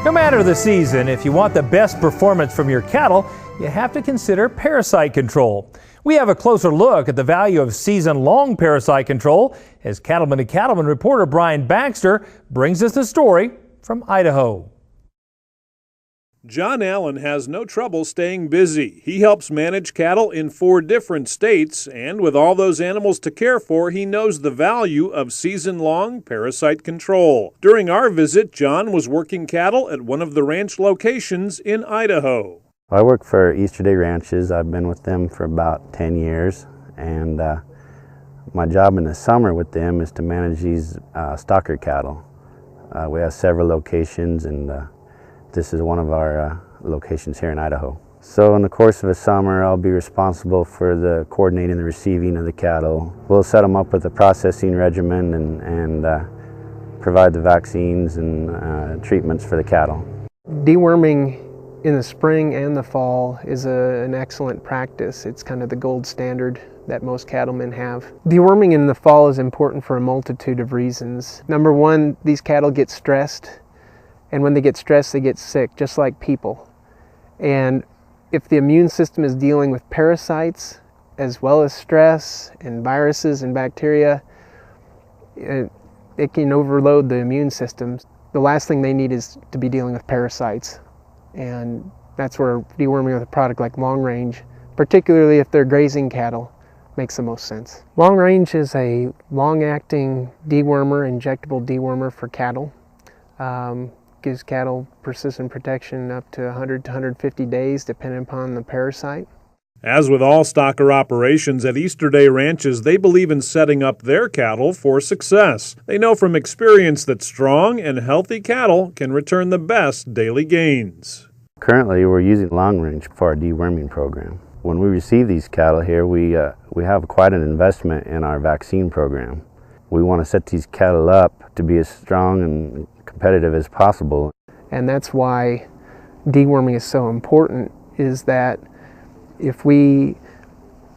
No matter the season, if you want the best performance from your cattle, you have to consider parasite control. We have a closer look at the value of season-long parasite control as Cattleman to Cattleman reporter Brian Baxter brings us the story from Idaho. John Allen has no trouble staying busy. He helps manage cattle in 4 different states, and with all those animals to care for, he knows the value of season-long parasite control. During our visit, John was working cattle at one of the ranch locations in Idaho. I work for Easter Day Ranches. I've been with them for about 10 years, and my job in the summer with them is to manage these stocker cattle. We have several locations, and this is one of our locations here in Idaho. So in the course of a summer, I'll be responsible for the coordinating the receiving of the cattle. We'll set them up with a processing regimen and provide the vaccines and treatments for the cattle. Deworming in the spring and the fall is an excellent practice. It's kind of the gold standard that most cattlemen have. Deworming in the fall is important for a multitude of reasons. Number one, these cattle get stressed. And when they get stressed, they get sick, just like people. And if the immune system is dealing with parasites, as well as stress and viruses and bacteria, it can overload the immune system. The last thing they need is to be dealing with parasites. And that's where deworming with a product like Long Range, particularly if they're grazing cattle, makes the most sense. Long Range is a long-acting dewormer, injectable dewormer for cattle. Gives cattle persistent protection up to 100 to 150 days depending upon the parasite. As with all stocker operations at Easter Day Ranches, they believe in setting up their cattle for success. They know from experience that strong and healthy cattle can return the best daily gains. Currently, we're using Long Range for our deworming program. When we receive these cattle here, we have quite an investment in our vaccine program. We want to set these cattle up to be as strong and competitive as possible. And that's why deworming is so important, is that if we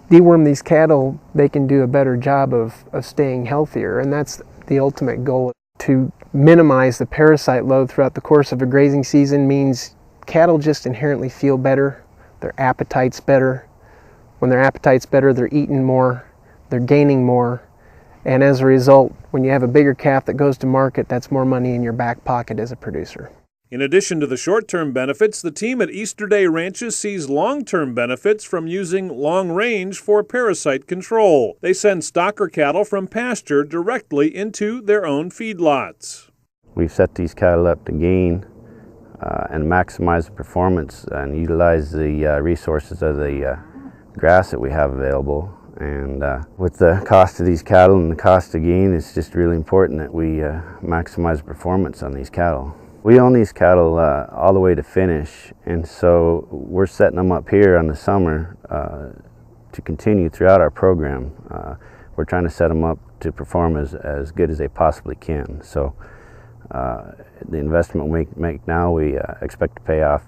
deworm these cattle, they can do a better job of staying healthier. And that's the ultimate goal. To minimize the parasite load throughout the course of a grazing season means cattle just inherently feel better, their appetite's better. When their appetite's better, they're eating more, they're gaining more. And as a result, when you have a bigger calf that goes to market, that's more money in your back pocket as a producer. In addition to the short-term benefits, the team at Easter Day Ranches sees long-term benefits from using Long Range for parasite control. They send stocker cattle from pasture directly into their own feedlots. We've set these cattle up to gain and maximize the performance and utilize the resources of the grass that we have available. And with the cost of these cattle and the cost of gain, it's just really important that we maximize performance on these cattle. We own these cattle all the way to finish, and so we're setting them up here on the summer to continue throughout our program. We're trying to set them up to perform as good as they possibly can. So the investment we make now, we expect to pay off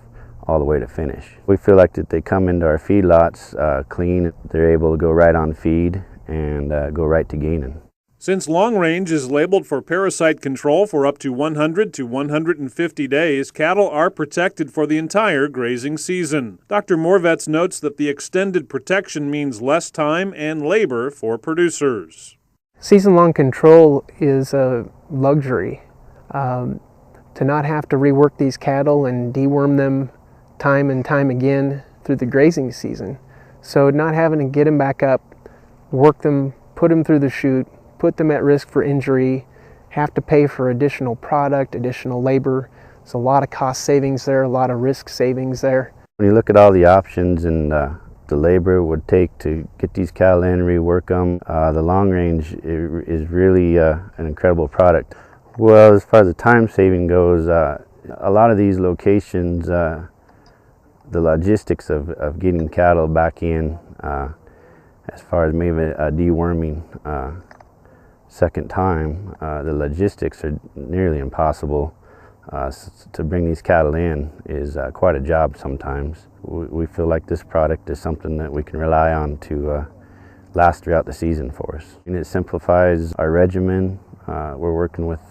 all the way to finish. We feel like that they come into our feedlots clean, they're able to go right on feed and go right to gaining. Since Long Range is labeled for parasite control for up to 100 to 150 days, cattle are protected for the entire grazing season. Dr. Morvetz notes that the extended protection means less time and labor for producers. Season-long control is a luxury. To not have to rework these cattle and deworm them time and time again through the grazing season. So not having to get them back up, work them, put them through the chute, put them at risk for injury, have to pay for additional product, additional labor. There's a lot of cost savings there, a lot of risk savings there. When you look at all the options and the labor it would take to get these cattle in, rework them, the Long Range is really an incredible product. Well, as far as the time saving goes, a lot of these locations, the logistics of getting cattle back in, as far as maybe a deworming second time, the logistics are nearly impossible. To bring these cattle in is quite a job sometimes. We feel like this product is something that we can rely on to last throughout the season for us. And it simplifies our regimen. We're working with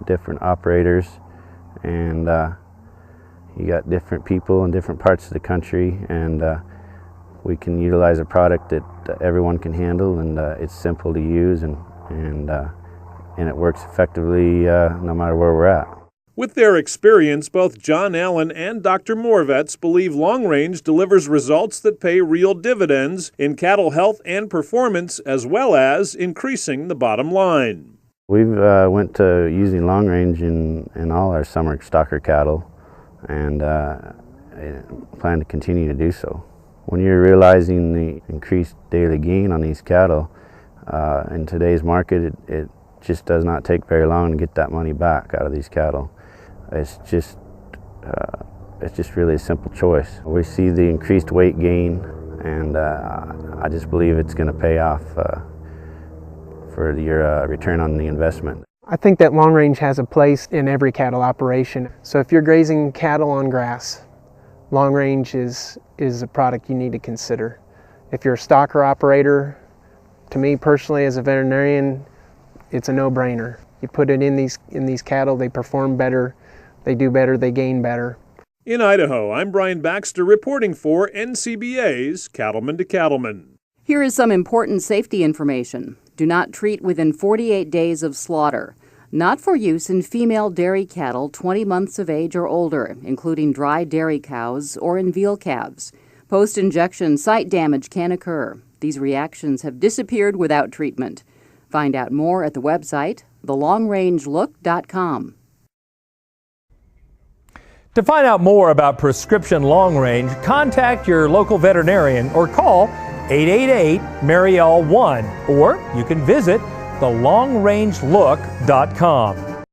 different operators, and You got different people in different parts of the country, and we can utilize a product that everyone can handle, and it's simple to use, and it works effectively no matter where we're at. With their experience, both John Allen and Dr. Moravets believe Long Range delivers results that pay real dividends in cattle health and performance, as well as increasing the bottom line. We've went to using Long Range in all our summer stocker cattle, and plan to continue to do so. When you're realizing the increased daily gain on these cattle, in today's market, it just does not take very long to get that money back out of these cattle. It's just really a simple choice. We see the increased weight gain, and I just believe it's going to pay off for your return on the investment. I think that Long Range has a place in every cattle operation. So if you're grazing cattle on grass, Long Range is a product you need to consider. If you're a stocker operator, to me personally as a veterinarian, it's a no-brainer. You put it in these cattle, they perform better, they do better, they gain better. In Idaho, I'm Brian Baxter reporting for NCBA's Cattleman to Cattleman. Here is some important safety information. Do not treat within 48 days of slaughter. Not for use in female dairy cattle 20 months of age or older, including dry dairy cows or in veal calves. Post-injection site damage can occur. These reactions have disappeared without treatment. Find out more at the website, thelongrangelook.com. To find out more about prescription long range, contact your local veterinarian or call 888-MARIEL-1, or you can visit thelongrangelook.com.